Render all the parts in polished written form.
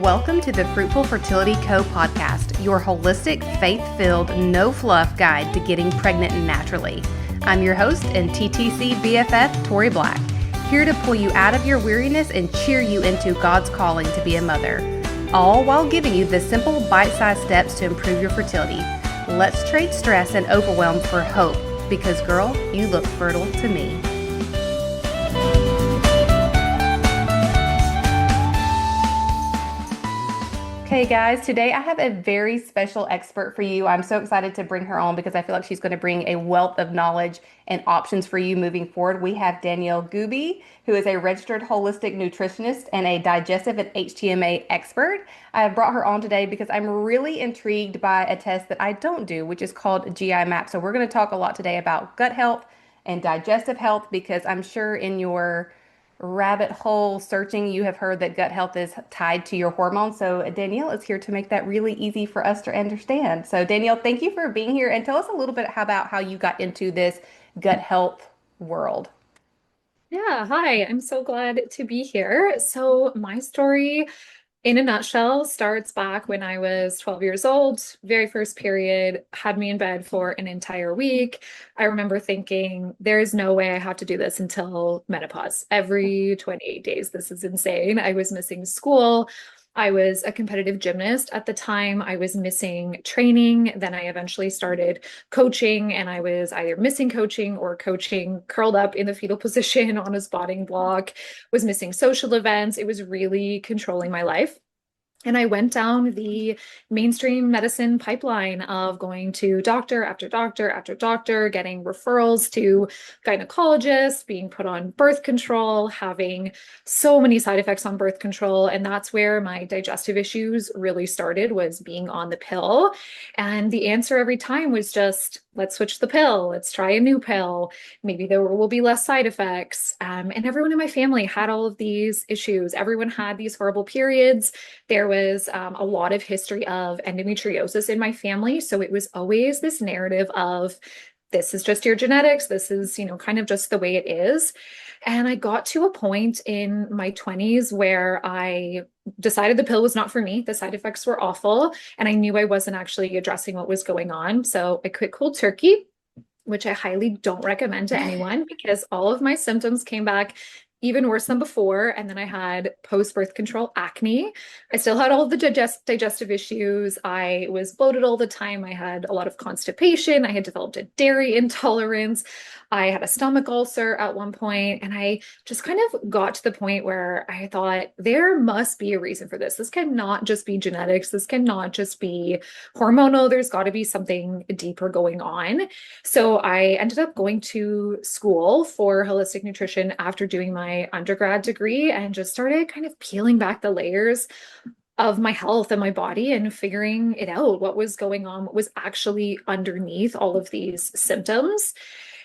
Welcome to the Fruitful Fertility Co podcast, your holistic, faith-filled, no-fluff guide to getting pregnant naturally. I'm your host and TTC BFF, Tori Black, here to pull you out of your weariness and cheer you into God's calling to be a mother, all while giving you the simple, bite-sized steps to improve your fertility. Let's trade stress and overwhelm for hope, because girl, you look fertile to me. Hey guys, today I have a very special expert for you. I'm so excited to bring her on because I feel like she's going to bring a wealth of knowledge and options for you moving forward. We have Danielle Goobie, who is a registered holistic nutritionist and a digestive and HTMA expert. I have brought her on today because I'm really intrigued by a test that I don't do, which is called GI Map. So we're going to talk a lot today about gut health and digestive health because I'm sure in your rabbit hole searching, you have heard that gut health is tied to your hormones. So Danielle is here to make that really easy for us to understand. So Danielle, thank you for being here and tell us a little bit about how you got into this gut health world. Yeah, hi. I'm so glad to be here. So, my story in a nutshell starts back when I was 12 years old. Very first period had me in bed for an entire week. I remember thinking, there is no way I have to do this until menopause. Every 28 days. This is insane. I was missing school. I was a competitive gymnast at the time. I was missing training. Then I eventually started coaching, and I was either missing coaching or coaching curled up in the fetal position on a spotting block, was missing social events. It was really controlling my life. And I went down the mainstream medicine pipeline of going to doctor after doctor after doctor, getting referrals to gynecologists, being put on birth control, having so many side effects on birth control. And that's where my digestive issues really started, was being on the pill. And the answer every time was just, let's switch the pill. Let's try a new pill. Maybe there will be less side effects. And everyone in my family had all of these issues. Everyone had these horrible periods. There was a lot of history of endometriosis in my family. So it was always this narrative of, this is just your genetics. This is, kind of just the way it is. And I got to a point in my 20s where I decided the pill was not for me. The side effects were awful. And I knew I wasn't actually addressing what was going on. So I quit cold turkey, which I highly don't recommend to anyone, because all of my symptoms came back even worse than before. And then I had post-birth control acne. I still had all of the digestive issues. I was bloated all the time. I had a lot of constipation. I had developed a dairy intolerance. I had a stomach ulcer at one point, and I just kind of got to the point where I thought, there must be a reason for this. This cannot just be genetics. This cannot just be hormonal. There's got to be something deeper going on. So I ended up going to school for holistic nutrition after doing my undergrad degree, and just started kind of peeling back the layers of my health and my body and figuring it out, what was going on, what was actually underneath all of these symptoms.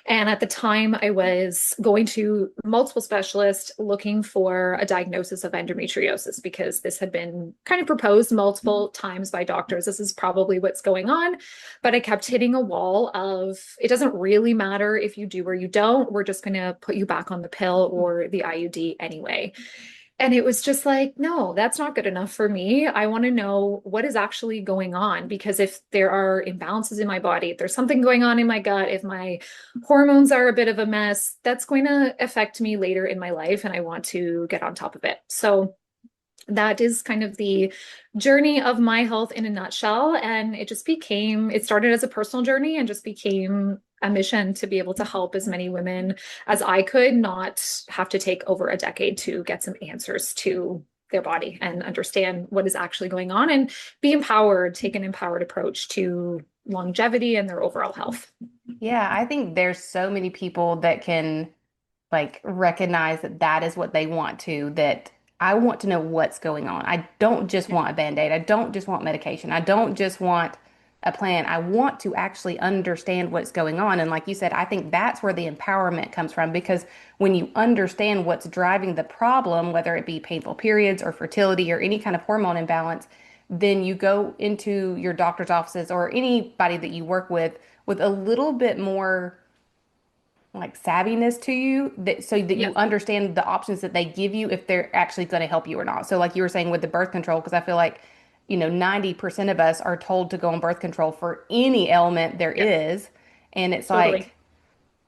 And at the time, I was going to multiple specialists looking for a diagnosis of endometriosis, because this had been kind of proposed multiple times by doctors. This is probably what's going on. But I kept hitting a wall of, it doesn't really matter if you do or you don't. We're just going to put you back on the pill or the IUD anyway. And it was just like, no, that's not good enough for me. I want to know what is actually going on, because if there are imbalances in my body, if there's something going on in my gut, if my hormones are a bit of a mess, that's going to affect me later in my life. And I want to get on top of it. So that is kind of the journey of my health in a nutshell. And it started as a personal journey and just became a mission to be able to help as many women as I could, not have to take over a decade to get some answers to their body and understand what is actually going on, and be empowered, take an empowered approach to longevity and their overall health. Yeah, I think there's so many people that can recognize that that is what they want to, that I want to know what's going on. I don't just want a band-aid. I don't just want medication. I don't just want a plan. I want to actually understand what's going on. And like you said, I think that's where the empowerment comes from, because when you understand what's driving the problem, whether it be painful periods or fertility or any kind of hormone imbalance, then you go into your doctor's offices or anybody that you work with a little bit more like savviness to you that so that Yeah, you understand the options that they give you if they're actually going to help you or not. So like you were saying with the birth control, because I feel like, 90% of us are told to go on birth control for any ailment there yeah, is. And it's totally. like,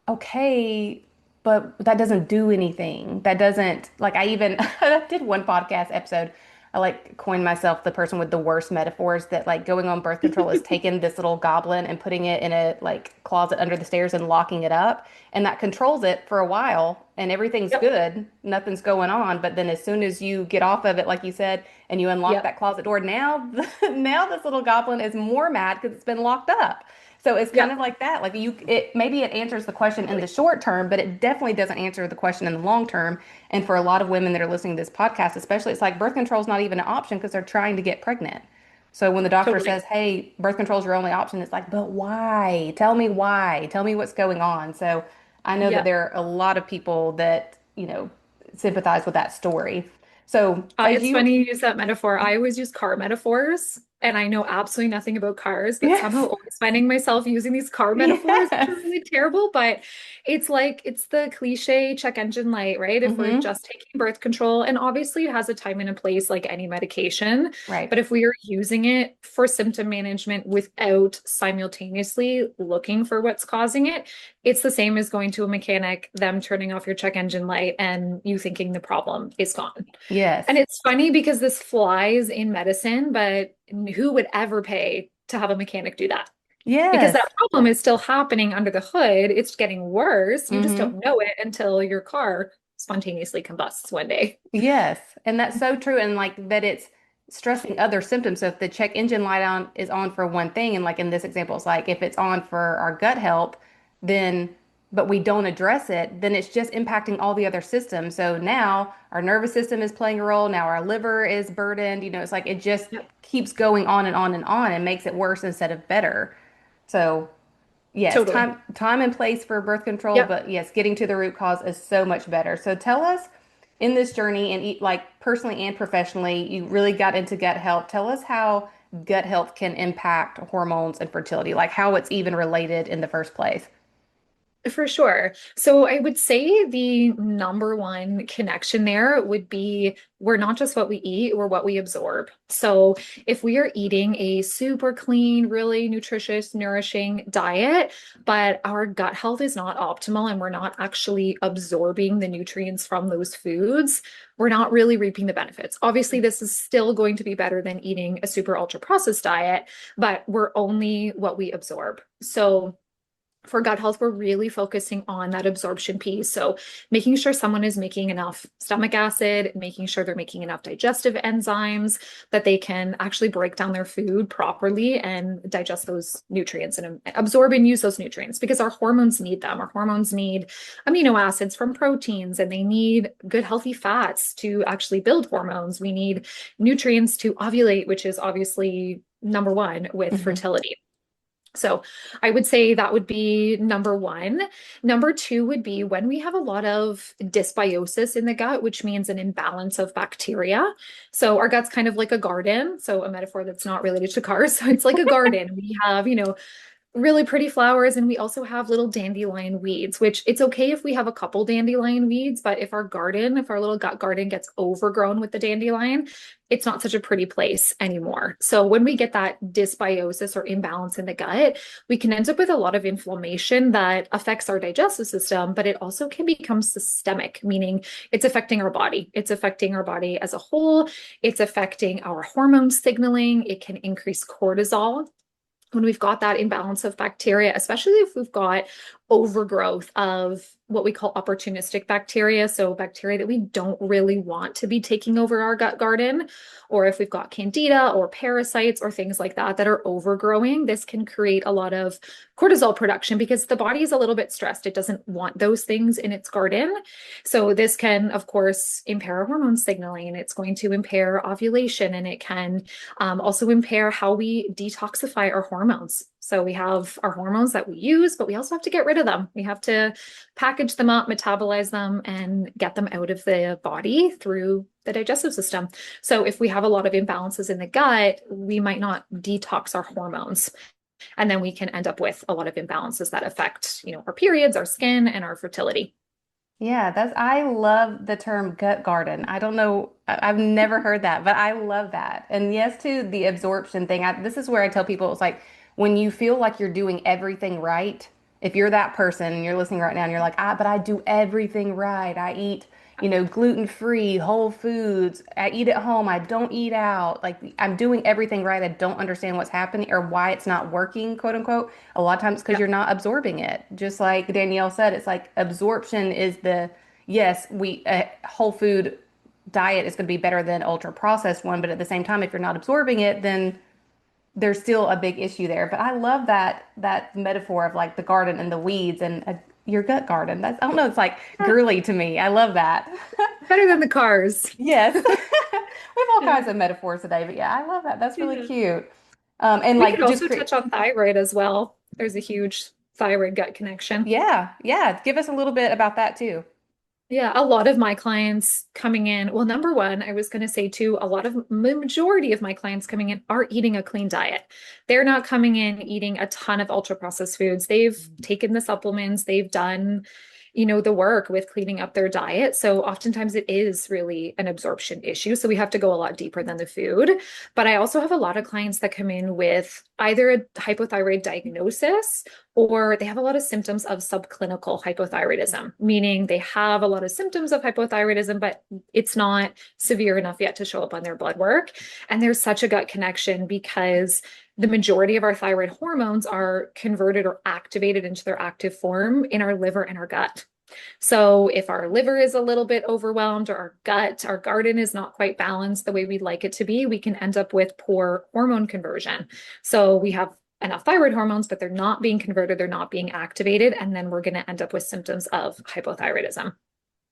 okay, but that doesn't do anything. That doesn't like I even I did one podcast episode. I like coined myself the person with the worst metaphors that like going on birth control is taking this little goblin and putting it in a like closet under the stairs and locking it up and that controls it for a while and everything's Yep, good. Nothing's going on, but then as soon as you get off of it like you said and you unlock yep, that closet door, now now this little goblin is more mad because it's been locked up. So it's kind of yep, like that. Like it maybe it answers the question in the totally, short term, but it definitely doesn't answer the question in the long term. And for a lot of women that are listening to this podcast, especially, it's like birth control is not even an option because they're trying to get pregnant. So when the doctor totally. says, "Hey, birth control is your only option," it's like, "But why? Tell me why. Tell me what's going on." So I know that Yeah. there are a lot of people that, sympathize with that story. So as It's you, funny you use that metaphor. I always use car metaphors, and I know absolutely nothing about cars, but somehow yes, always finding myself using these car metaphors, which yes, are really terrible. But it's like it's the cliche check engine light, right? If we're mm-hmm, just taking birth control, and obviously it has a time and a place like any medication, right, but if we are using it for symptom management without simultaneously looking for what's causing it, it's the same as going to a mechanic, them turning off your check engine light, and you thinking the problem is gone. And yes, it's funny because this flies in medicine, but who would ever pay to have a mechanic do that? Because yes. that problem is still happening under the hood. It's getting worse. You just Mm-hmm. don't know it until your car spontaneously combusts one day. Yes, and that's so true. And like that it's stressing other symptoms. So if the check engine light on is on for one thing, and like in this example, it's like if it's on for our gut health, then but we don't address it, then it's just impacting all the other systems. So now our nervous system is playing a role. Now our liver is burdened. It's like it just Yep, keeps going on and on and on and makes it worse instead of better. So yes, totally. time and place for birth control, Yep. but yes, getting to the root cause is so much better. So tell us in this journey and like personally and professionally, you really got into gut health. Tell us how gut health can impact hormones and fertility, like how it's even related in the first place. For sure. So I would say the number one connection there would be we're not just what we eat, we're what we absorb. So if we are eating a super clean, really nutritious, nourishing diet, but our gut health is not optimal and we're not actually absorbing the nutrients from those foods, we're not really reaping the benefits. Obviously, this is still going to be better than eating a super ultra processed diet, but we're only what we absorb. So for gut health, we're really focusing on that absorption piece. So, making sure someone is making enough stomach acid, making sure they're making enough digestive enzymes that they can actually break down their food properly and digest those nutrients and absorb and use those nutrients because our hormones need them. Our hormones need amino acids from proteins and they need good, healthy fats to actually build hormones. We need nutrients to ovulate, which is obviously number one with Hmm. fertility. So I would say that would be number one. Number two would be when we have a lot of dysbiosis in the gut, which means an imbalance of bacteria. So our gut's kind of like a garden. So a metaphor that's not related to cars. So it's like a garden. We have, really pretty flowers and we also have little dandelion weeds, which it's okay if we have a couple dandelion weeds, but if our little gut garden gets overgrown with the dandelion, it's not such a pretty place anymore. So when we get that dysbiosis or imbalance in the gut, we can end up with a lot of inflammation that affects our digestive system, but it also can become systemic, meaning it's affecting our body. It's affecting our body as a whole. It's affecting our hormone signaling. It can increase cortisol when we've got that imbalance of bacteria, especially if we've got overgrowth of what we call opportunistic bacteria, so bacteria that we don't really want to be taking over our gut garden, or if we've got candida or parasites or things like that that are overgrowing, this can create a lot of cortisol production because the body is a little bit stressed. It doesn't want those things in its garden. So this can, of course, impair hormone signaling. It's going to impair ovulation and it can also impair how we detoxify our hormones. So we have our hormones that we use, but we also have to get rid of them. We have to package them up, metabolize them, and get them out of the body through the digestive system. So if we have a lot of imbalances in the gut, we might not detox our hormones. And then we can end up with a lot of imbalances that affect, our periods, our skin, and our fertility. Yeah, I love the term gut garden. I don't know, I've never heard that, but I love that. And yes, to the absorption thing, this is where I tell people it's like when you feel like you're doing everything right, if you're that person and you're listening right now and you're like, but I do everything right. I eat, gluten-free, whole foods. I eat at home. I don't eat out. Like I'm doing everything right. I don't understand what's happening or why it's not working, quote unquote. A lot of times because Yeah. you're not absorbing it. Just like Danielle said, it's like absorption is yes, a whole food diet is going to be better than ultra processed one, but at the same time, if you're not absorbing it, then there's still a big issue there. But I love that metaphor of like the garden and the weeds and your gut garden. I don't know, it's like girly to me. I love that. Better than the cars. Yes. We have all Yeah. kinds of metaphors today, but yeah, I love that. That's really Yeah. cute. And We could like just also create, touch on thyroid as well. There's a huge thyroid gut connection. yeah, yeah. Give us a little bit about that too. Yeah, a lot of my clients coming in, well, number one, I was going to say too, a lot of majority of my clients coming in are eating a clean diet. They're not coming in eating a ton of ultra processed foods. They've taken the supplements, they've done, the work with cleaning up their diet. So oftentimes it is really an absorption issue. So we have to go a lot deeper than the food. But I also have a lot of clients that come in with either a hypothyroid diagnosis or they have a lot of symptoms of subclinical hypothyroidism, meaning they have a lot of symptoms of hypothyroidism, but it's not severe enough yet to show up on their blood work. And there's such a gut connection because the majority of our thyroid hormones are converted or activated into their active form in our liver and our gut. So if our liver is a little bit overwhelmed or our garden is not quite balanced the way we'd like it to be, we can end up with poor hormone conversion. So we have enough thyroid hormones, but they're not being converted, they're not being activated, and then we're going to end up with symptoms of hypothyroidism.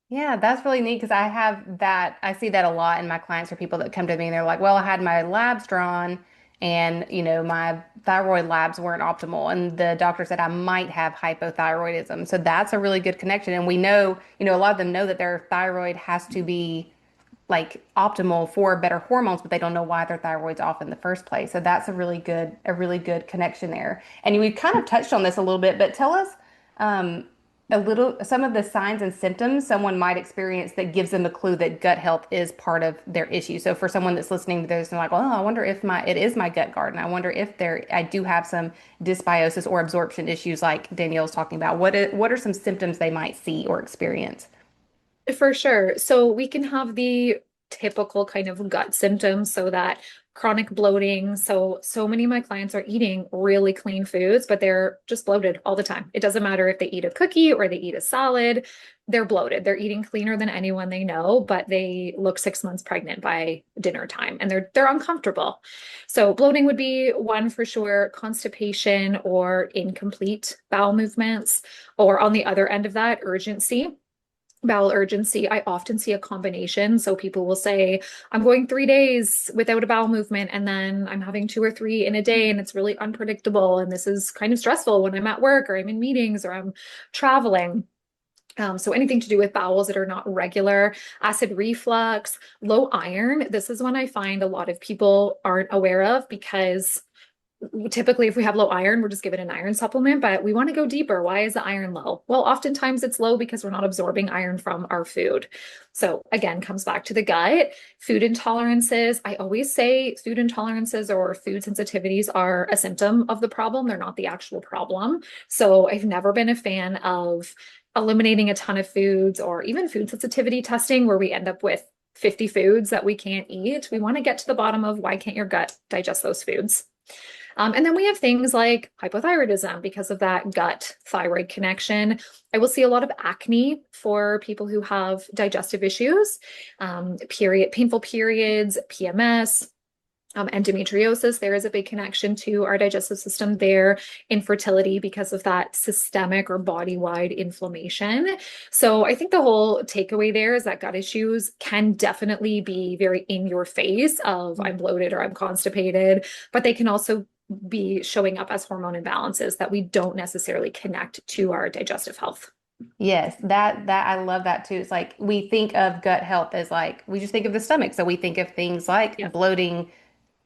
Yeah, that's really neat because I have that. I see that a lot in my clients or people that come to me and they're like, well, I had my labs drawn and, my thyroid labs weren't optimal. And the doctor said I might have hypothyroidism. So that's a really good connection. And we know, a lot of them know that their thyroid has to be like optimal for better hormones, but they don't know why their thyroid's off in the first place. So that's a really good connection there. And we kind of touched on this a little bit, but tell us um, some of the signs and symptoms someone might experience that gives them a clue that gut health is part of their issue. So for someone that's listening to this and like, well, I wonder if it is my gut garden. I wonder if I do have some dysbiosis or absorption issues like Danielle's talking about. What are some symptoms they might see or experience? For sure. So we can have the typical kind of gut symptoms, so that chronic bloating. So many of my clients are eating really clean foods, but they're just bloated all the time. It doesn't matter if they eat a cookie or they eat a salad, they're bloated. They're eating cleaner than anyone they know, but they look 6 months pregnant by dinner time and they're uncomfortable. So bloating would be one for sure, constipation or incomplete bowel movements, or on the other end of that, urgency. Bowel urgency, I often see a combination. So people will say, I'm going 3 days without a bowel movement, and then I'm having two or three in a day, and it's really unpredictable. And this is kind of stressful when I'm at work or I'm in meetings or I'm traveling. So anything to do with bowels that are not regular, acid reflux, low iron. This is one I find a lot of people aren't aware of because typically if we have low iron, we're just given an iron supplement, but we want to go deeper. Why is the iron low? Well, oftentimes it's low because we're not absorbing iron from our food. So again, comes back to the gut. Food intolerances. I always say food intolerances or food sensitivities are a symptom of the problem. They're not the actual problem. So I've never been a fan of eliminating a ton of foods or even food sensitivity testing where we end up with 50 foods that we can't eat. We want to get to the bottom of why can't your gut digest those foods? And then we have things like hypothyroidism because of that gut thyroid connection. I will see a lot of acne for people who have digestive issues, painful periods, PMS. Endometriosis, there is a big connection to our digestive system there. Infertility because of that systemic or body-wide inflammation. So I think the whole takeaway there is that gut issues can definitely be very in your face of I'm bloated or I'm constipated, but they can also be showing up as hormone imbalances that we don't necessarily connect to our digestive health. Yes, that I love that too. It's like we think of gut health as like we just think of the stomach. So we think of things like Yeah. bloating,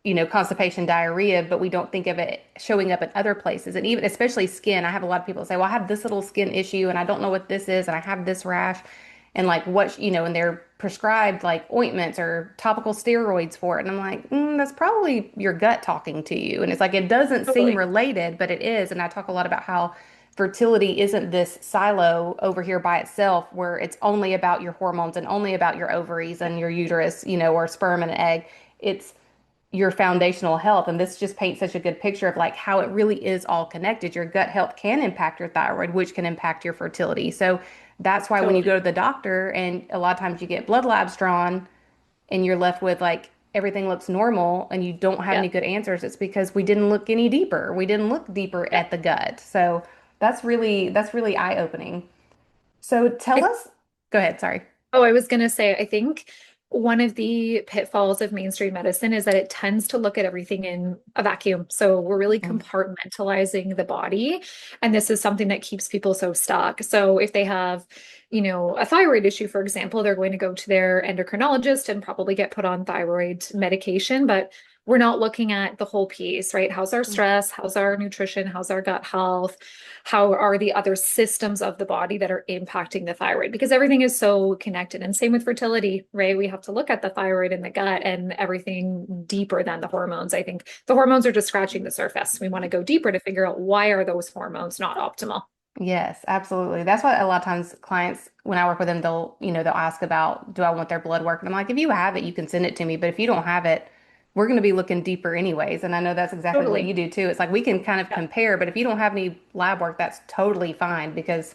constipation, diarrhea, but we don't think of it showing up in other places. And even especially skin, I have a lot of people say, well, I have this little skin issue and I don't know what this is and I have this rash and like and they're prescribed like ointments or topical steroids for it. And I'm like, that's probably your gut talking to you. And it's like, it doesn't seem Totally. related, but it is. And I talk a lot about how fertility isn't this silo over here by itself where it's only about your hormones and only about your ovaries and your uterus, or sperm and egg. It's your foundational health. And this just paints such a good picture of like how it really is all connected. Your gut health can impact your thyroid, which can impact your fertility. So that's why when you Totally. go to the doctor and a lot of times you get blood labs drawn and you're left with like everything looks normal and you don't have Yeah. any good answers, it's because we didn't look any deeper. We didn't look deeper Yeah. at the gut. So that's really eye-opening. So tell I us, go ahead, sorry. Oh, I was going to say, I think one of the pitfalls of mainstream medicine is that it tends to look at everything in a vacuum. So we're really Mm. compartmentalizing the body. And this is something that keeps people so stuck. So if they have, a thyroid issue, for example, they're going to go to their endocrinologist and probably get put on thyroid medication. But we're not looking at the whole piece, right? How's our stress? How's our nutrition? How's our gut health? How are the other systems of the body that are impacting the thyroid? Because everything is so connected. And same with fertility, right? We have to look at the thyroid and the gut and everything deeper than the hormones. I think the hormones are just scratching the surface. We want to go deeper to figure out why are those hormones not optimal. Yes, absolutely. That's why a lot of times clients, when I work with them, they'll ask about, do I want their blood work? And I'm like, if you have it, you can send it to me. But if you don't have it, we're going to be looking deeper anyways. And I know that's exactly what Totally. you do too. It's like we can kind of Yeah, compare, but if you don't have any lab work, that's totally fine because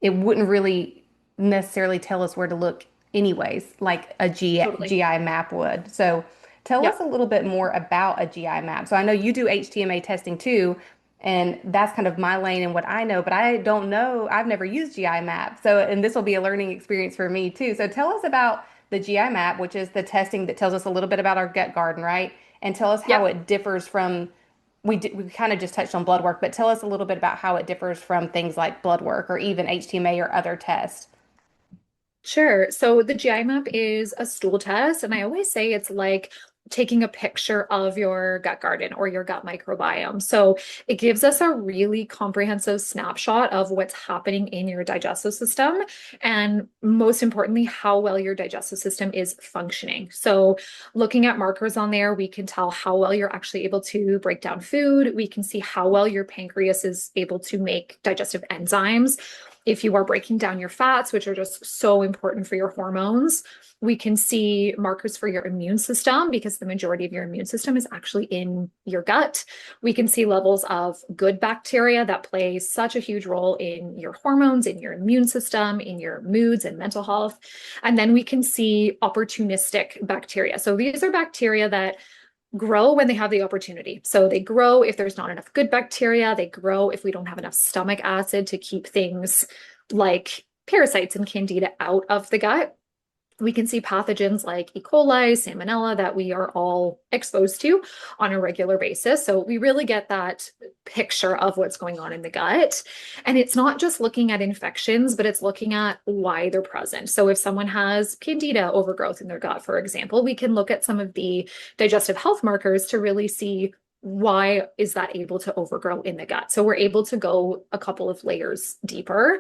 it wouldn't really necessarily tell us where to look anyways, like a totally. GI map would. So tell us Yeah. a little bit more about a GI map. So I know you do HTMA testing too, and that's kind of my lane and what I know, but I don't know, I've never used GI map. So, and this will be a learning experience for me too. So tell us about the GI map, which is the testing that tells us a little bit about our gut garden, right? And tell us how Yep. it differs from we kind of just touched on blood work, but tell us a little bit about how it differs from things like blood work or even HTMA or other tests. Sure. So the GI map is a stool test, and I always say it's like taking a picture of your gut garden or your gut microbiome. So it gives us a really comprehensive snapshot of what's happening in your digestive system, and most importantly, how well your digestive system is functioning. So looking at markers on there, we can tell how well you're actually able to break down food. We can see how well your pancreas is able to make digestive enzymes. If you are breaking down your fats, which are just so important for your hormones, we can see markers for your immune system because the majority of your immune system is actually in your gut. We can see levels of good bacteria that play such a huge role in your hormones, in your immune system, in your moods and mental health. And then we can see opportunistic bacteria. So these are bacteria that grow when they have the opportunity. So they grow if there's not enough good bacteria. They grow if we don't have enough stomach acid to keep things like parasites and candida out of the gut. We can see pathogens like E. coli, salmonella that we are all exposed to on a regular basis. So we really get that picture of what's going on in the gut. And it's not just looking at infections, but it's looking at why they're present. So if someone has candida overgrowth in their gut, for example, we can look at some of the digestive health markers to really see why is that able to overgrow in the gut. So we're able to go a couple of layers deeper.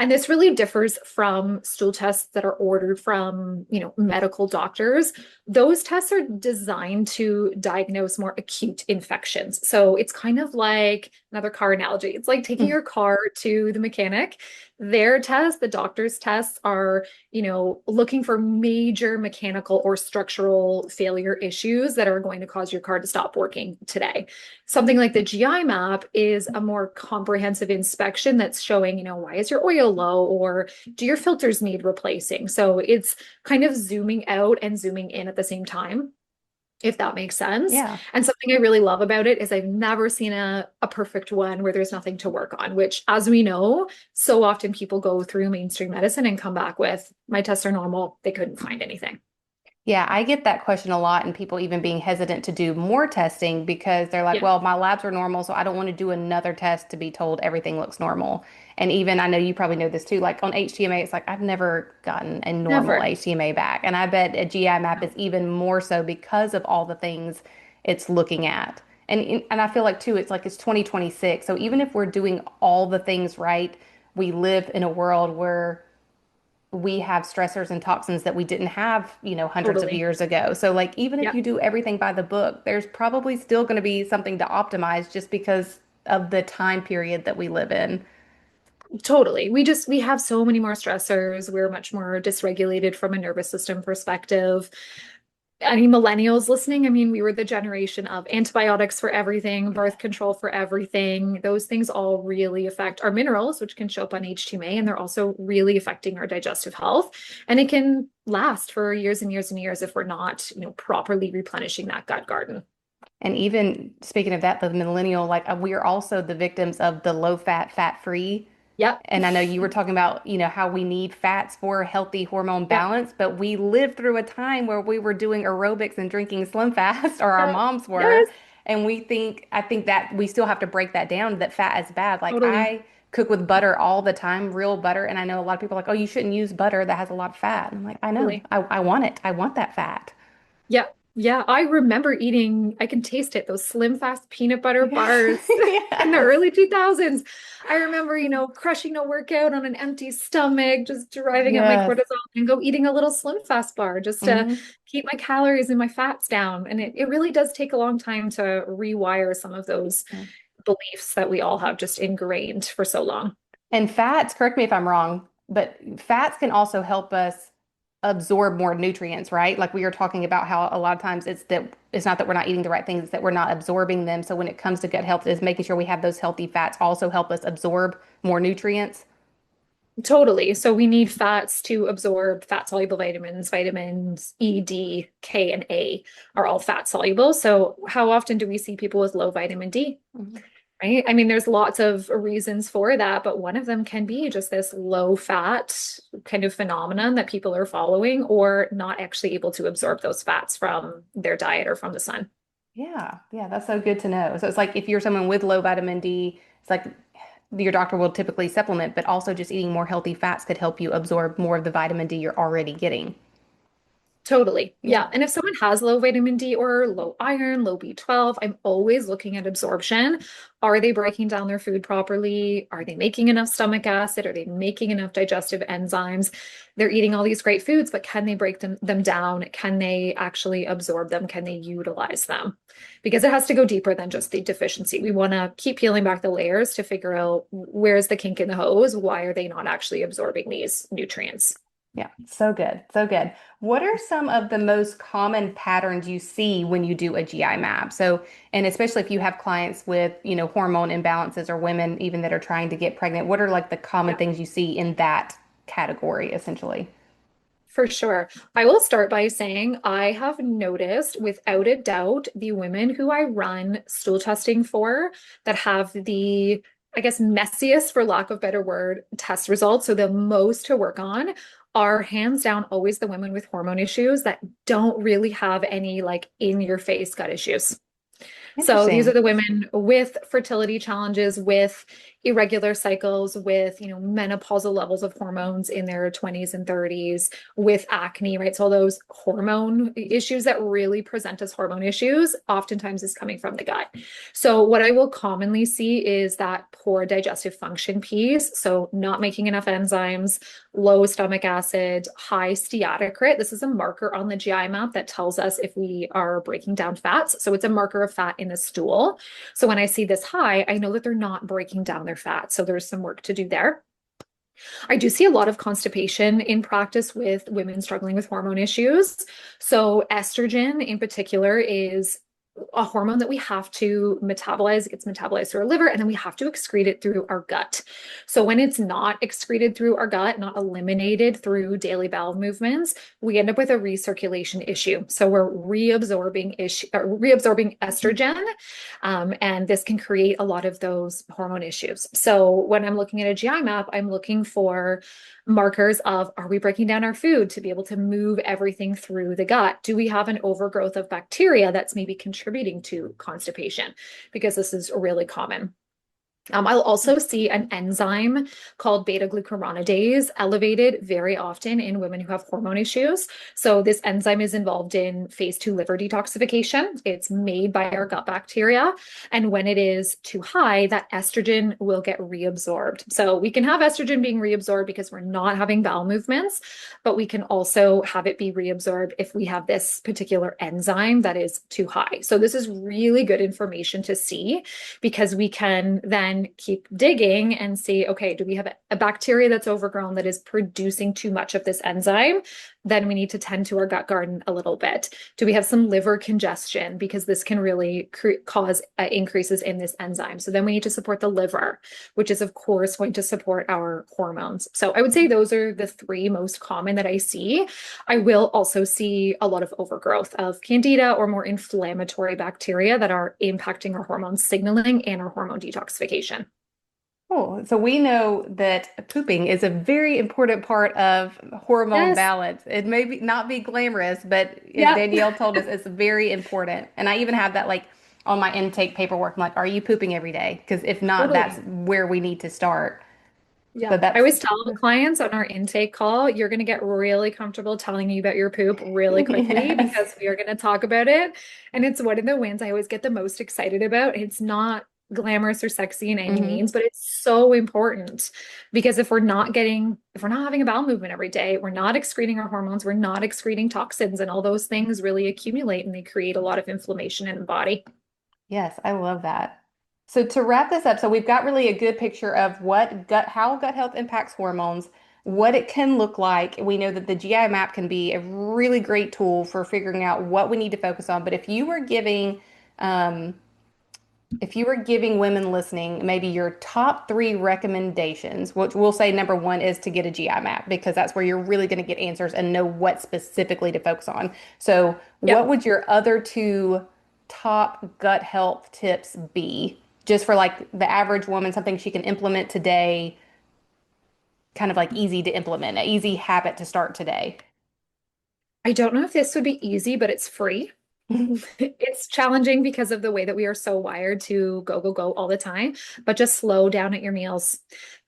And this really differs from stool tests that are ordered from, medical doctors. Those tests are designed to diagnose more acute infections. So it's kind of like another car analogy. It's like taking your car to the mechanic. Their tests, the doctor's tests are, looking for major mechanical or structural failure issues that are going to cause your car to stop working today. Something like the GI map is a more comprehensive inspection that's showing, why is your oil low or do your filters need replacing? So it's kind of zooming out and zooming in at the same time, if that makes sense. Yeah. And something I really love about it is I've never seen a perfect one where there's nothing to work on, which, as we know, so often people go through mainstream medicine and come back with, my tests are normal. They couldn't find anything. Yeah, I get that question a lot, and people even being hesitant to do more testing because they're like, Yeah, well, my labs are normal, so I don't want to do another test to be told everything looks normal. And even I know you probably know this too, like on HTMA, it's like I've never gotten a normal never. HTMA back. And I bet a GI map is No. even more so because of all the things it's looking at. And I feel like too, it's like it's 2026. So even if we're doing all the things right, we live in a world where we have stressors and toxins that we didn't have, hundreds of Totally. years ago. So like even if Yeah. you do everything by the book, there's probably still going to be something to optimize just because of the time period that we live in. Totally. We have so many more stressors. We're much more dysregulated from a nervous system perspective. Any millennials listening, I mean, we were the generation of antibiotics for everything, birth control for everything. Those things all really affect our minerals, which can show up on HTMA, and they're also really affecting our digestive health. And it can last for years and years and years if we're not, properly replenishing that gut garden. And even speaking of that, the millennial, like we are also the victims of the low fat, fat free. Yep. And I know you were talking about, how we need fats for healthy hormone Yep. balance, but we lived through a time where we were doing aerobics and drinking Slim Fast, or our Yep. moms were. Yes. And I think that we still have to break that down that fat is bad. Like Totally. I cook with butter all the time, real butter. And I know a lot of people are like, oh, you shouldn't use butter that has a lot of fat. And I'm like, I know, Totally. I want it. I want that fat. Yeah. Yeah. I remember eating, I can taste it, those Slim Fast peanut butter bars in the Yes. early 2000s. I remember, crushing a workout on an empty stomach, just driving up my Yes. cortisol and go eating a little Slim Fast bar just to Hmm. keep my calories and my fats down. And it really does take a long time to rewire some of those beliefs that we all have just ingrained for so long. And fats, correct me if I'm wrong, but fats can also help us absorb more nutrients, right? Like we were talking about how a lot of times it's not that we're not eating the right things, it's that we're not absorbing them. So when it comes to gut health, is making sure we have those healthy fats also help us absorb more nutrients. Totally. So we need fats to absorb fat soluble vitamins. Vitamins E, D, K, and A are all fat soluble. So how often do we see people with low vitamin D? Mhm. Right? I mean, there's lots of reasons for that, but one of them can be just this low fat kind of phenomenon that people are following or not actually able to absorb those fats from their diet or from the sun. Yeah, yeah, that's so good to know. So it's like if you're someone with low vitamin D, it's like your doctor will typically supplement, but also just eating more healthy fats could help you absorb more of the vitamin D you're already getting. Totally. Yeah. Yeah. And if someone has low vitamin D or low iron, low B12, I'm always looking at absorption. Are they breaking down their food properly? Are they making enough stomach acid? Are they making enough digestive enzymes? They're eating all these great foods, but can they break them down? Can they actually absorb them? Can they utilize them? Because it has to go deeper than just the deficiency. We want to keep peeling back the layers to figure out where's the kink in the hose? Why are they not actually absorbing these nutrients? Yeah, so good. So good. What are some of the most common patterns you see when you do a GI map? So, and especially if you have clients with, hormone imbalances or women even that are trying to get pregnant, what are like the common Yeah. things you see in that category essentially? For sure. I will start by saying I have noticed without a doubt the women who I run stool testing for that have the, I guess, messiest, for lack of better word, test results. So the most to work on are hands down always the women with hormone issues that don't really have any like in your face gut issues. So these are Interesting. the women with fertility challenges, with irregular cycles, with, menopausal levels of hormones in their 20s and 30s, with acne, right? So all those hormone issues that really present as hormone issues oftentimes is coming from the gut. So what I will commonly see is that poor digestive function piece. So not making enough enzymes, low stomach acid, high steatocrit. This is a marker on the GI map that tells us if we are breaking down fats. So it's a marker of fat in the stool. So when I see this high, I know that they're not breaking down their fat. So there's some work to do there. I do see a lot of constipation in practice with women struggling with hormone issues. So estrogen in particular is a hormone that we have to metabolize. It gets metabolized through our liver, and then we have to excrete it through our gut. So when it's not excreted through our gut, not eliminated through daily bowel movements, we end up with a recirculation issue. So we're reabsorbing estrogen, and this can create a lot of those hormone issues. So when I'm looking at a GI map, I'm looking for markers of, are we breaking down our food to be able to move everything through the gut? Do we have an overgrowth of bacteria that's maybe contributing to constipation? Because this is really common. I'll also see an enzyme called beta glucuronidase elevated very often in women who have hormone issues. So, this enzyme is involved in phase 2 liver detoxification. It's made by our gut bacteria. And when it is too high, that estrogen will get reabsorbed. So, we can have estrogen being reabsorbed because we're not having bowel movements, but we can also have it be reabsorbed if we have this particular enzyme that is too high. So, this is really good information to see because we can then keep digging and see, okay, do we have a bacteria that's overgrown that is producing too much of this enzyme? Then we need to tend to our gut garden a little bit. Do we have some liver congestion? Because this can really cause increases in this enzyme. So then we need to support the liver, which is, of course, going to support our hormones. So I would say those are the three most common that I see. I will also see a lot of overgrowth of candida or more inflammatory bacteria that are impacting our hormone signaling and our hormone detoxification. Cool. So we know that pooping is a very important part of hormone Yes. balance. It may not be glamorous, but as Yep. Danielle told us, it's very important. And I even have that like on my intake paperwork. I'm like, are you pooping every day? Because if not, that's Totally. where we need to start. Yeah. So I that's always tell the clients on our intake call, you're going to get really comfortable telling me about your poop really quickly yes. because we are going to talk about it. And it's one of the wins I always get the most excited about. It's not glamorous or sexy in any Hmm. means, but it's so important because if we're not having a bowel movement every day, we're not excreting our hormones, we're not excreting toxins, and all those things really accumulate and they create a lot of inflammation in the body. Yes, I love that. So to wrap this up, so we've got really a good picture of how gut health impacts hormones, what it can look like. We know that the GI map can be a really great tool for figuring out what we need to focus on. But um, if you were giving women listening maybe your top three recommendations, which we'll say number one is to get a GI map because that's where you're really going to get answers and know what specifically to focus on. So, Yep. what would your other two top gut health tips be just for like the average woman, something she can implement today, kind of like easy to implement, an easy habit to start today? I don't know if this would be easy, but it's free. It's challenging because of the way that we are so wired to go, go, go all the time, but just slow down at your meals.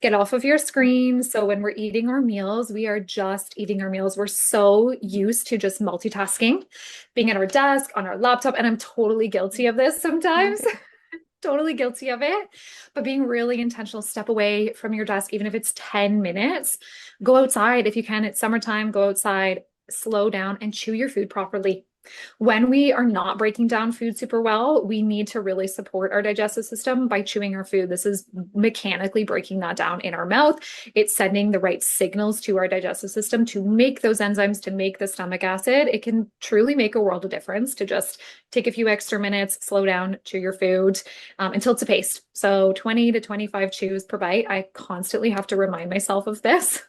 Get off of your screen. So when we're eating our meals, we are just eating our meals. We're so used to just multitasking, being at our desk, on our laptop, and I'm totally guilty of this sometimes. Totally guilty of it. But being really intentional, step away from your desk, even if it's 10 minutes, go outside if you can. It's summertime, go outside, slow down, and chew your food properly. When we are not breaking down food super well, we need to really support our digestive system by chewing our food. This is mechanically breaking that down in our mouth. It's sending the right signals to our digestive system to make those enzymes, to make the stomach acid. It can truly make a world of difference to just take a few extra minutes, slow down, chew your food until it's a paste. So 20 to 25 chews per bite. I constantly have to remind myself of this,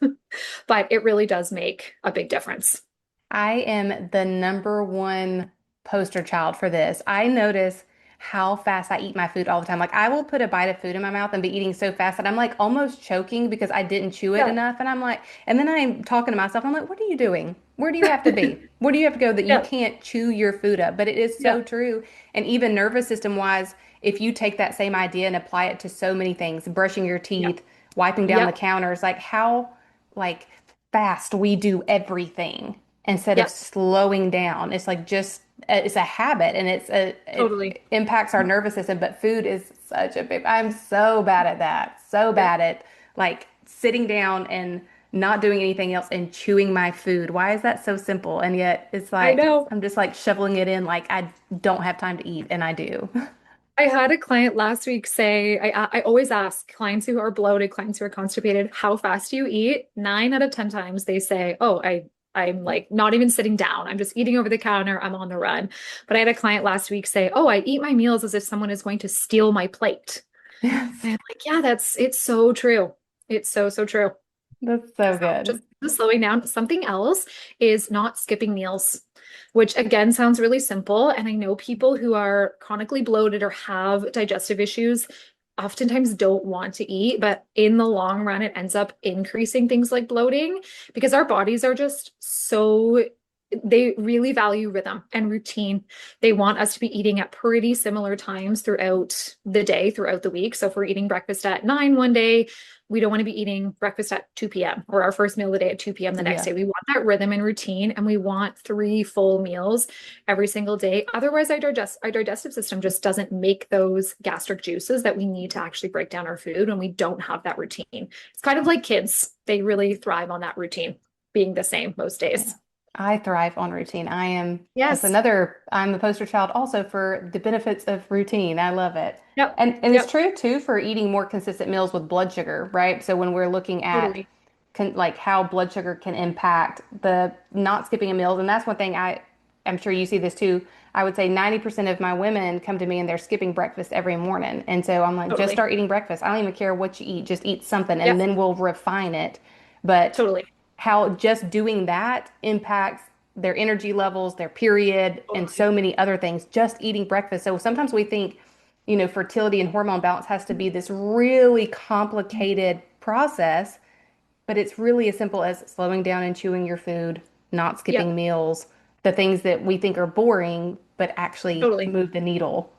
but it really does make a big difference. I am the number one poster child for this. I notice how fast I eat my food all the time. Like I will put a bite of food in my mouth and be eating so fast that I'm like almost choking because I didn't chew it Yeah. enough. And I'm like, and then I'm talking to myself. I'm like, what are you doing? Where do you have to be? Where do you have to go that you Yeah. can't chew your food up? But it is Yeah. so true. And even nervous system wise, if you take that same idea and apply it to so many things, brushing your Yeah. teeth, wiping down the Yep. counters, like how like fast we do everything instead of Yep. slowing down. It's like just it's a habit and Totally. it impacts our nervous system. But food is such a big. I'm so bad at that. So Yeah. bad at like sitting down and not doing anything else and chewing my food. Why is that so simple? And yet it's I like know. I'm just like shoveling it in like I don't have time to eat and I do. I had a client last week say, I always ask clients who are bloated, clients who are constipated, how fast do you eat? 9 out of 10 times they say, oh, I'm like not even sitting down. I'm just eating over the counter. I'm on the run. But I had a client last week say, oh, I eat my meals as if someone is going to steal my plate. Yes. And I'm like, yeah, it's so true. It's so, so true. That's so So good. just slowing down. Something else is not skipping meals, which again sounds really simple. And I know people who are chronically bloated or have digestive issues oftentimes don't want to eat, but in the long run, it ends up increasing things like bloating because our bodies are just so they really value rhythm and routine. They want us to be eating at pretty similar times throughout the day, throughout the week. So if we're eating breakfast at 9 one day, we don't want to be eating breakfast at 2 p.m. or our first meal of the day at 2 p.m. the next Yeah. day. We want that rhythm and routine, and we want 3 full meals every single day. Otherwise, our digestive system just doesn't make those gastric juices that we need to actually break down our food when we don't have that routine. It's kind of like kids. They really thrive on that routine being the same most Yeah. days. I thrive on routine. Yes. I'm the poster child also for the benefits of routine. I love it. Yep. And it's Yep. true too for eating more consistent meals with blood sugar, right? So when we're looking at Totally. like how blood sugar can impact the not skipping a meal, and that's one thing I'm sure you see this too. I would say 90% of my women come to me and they're skipping breakfast every morning. And so I'm like, just Totally. start eating breakfast. I don't even care what you eat, just eat something and Yep. then we'll refine it. But Totally. how just doing that impacts their energy levels, their period, and Totally. so many other things, just eating breakfast. So sometimes we think, fertility and hormone balance has to be this really complicated process, but it's really as simple as slowing down and chewing your food, not Yep. skipping meals, the things that we think are boring, but actually Totally. move the needle.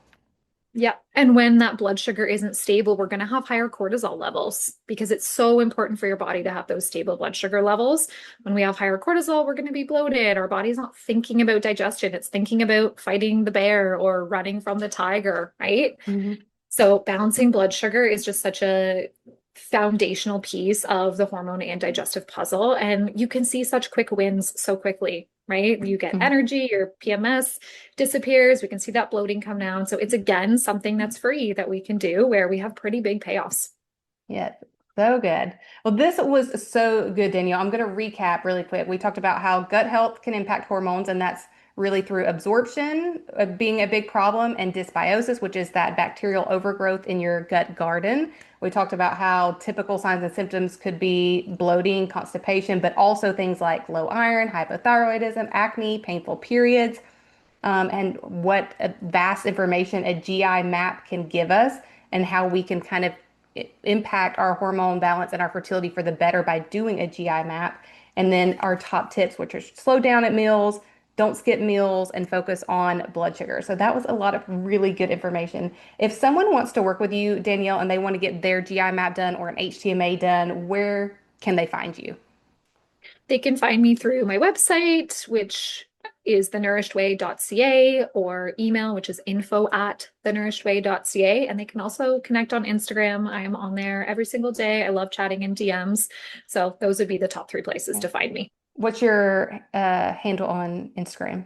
Yeah. And when that blood sugar isn't stable, we're going to have higher cortisol levels because it's so important for your body to have those stable blood sugar levels. When we have higher cortisol, we're going to be bloated. Our body's not thinking about digestion, it's thinking about fighting the bear or running from the tiger, right? Mhm. So balancing blood sugar is just such a foundational piece of the hormone and digestive puzzle. And you can see such quick wins so quickly, right? You get Mhm. energy, your PMS disappears. We can see that bloating come down. So it's again something that's free that we can do where we have pretty big payoffs. Yeah, so good. Well, this was so good, Danielle. I'm going to recap really quick. We talked about how gut health can impact hormones, and that's really through absorption being a big problem, and dysbiosis, which is that bacterial overgrowth in your gut garden. We talked about how typical signs and symptoms could be bloating, constipation, but also things like low iron, hypothyroidism, acne, painful periods, and what a vast information a GI map can give us, and how we can kind of impact our hormone balance and our fertility for the better by doing a GI map. And then our top tips, which are slow down at meals, don't skip meals, and focus on blood sugar. So that was a lot of really good information. If someone wants to work with you, Danielle, and they want to get their GI map done or an HTMA done, where can they find you? They can find me through my website, which is thenourishedway.ca, or email, which is info@thenourishedway.ca. And they can also connect on Instagram. I am on there every single day. I love chatting in DMs. So those would be the top 3 places to find me. What's your handle on Instagram?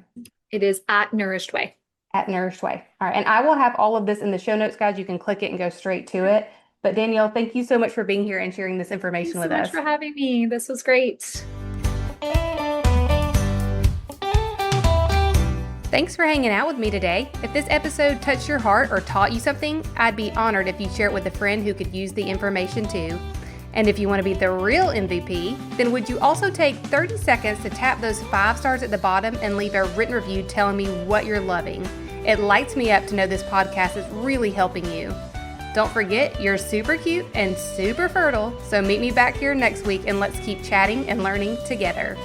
It is at Nourished Way. At Nourished Way. All right. And I will have all of this in the show notes, guys. You can click it and go straight to it. But Danielle, thank you so much for being here and sharing this information Thanks so with much us. for having me. This was great. Thanks for hanging out with me today. If this episode touched your heart or taught you something, I'd be honored if you share it with a friend who could use the information too. And if you want to be the real MVP, then would you also take 30 seconds to tap those 5 stars at the bottom and leave a written review telling me what you're loving? It lights me up to know this podcast is really helping you. Don't forget, you're super cute and super fertile, so meet me back here next week and let's keep chatting and learning together.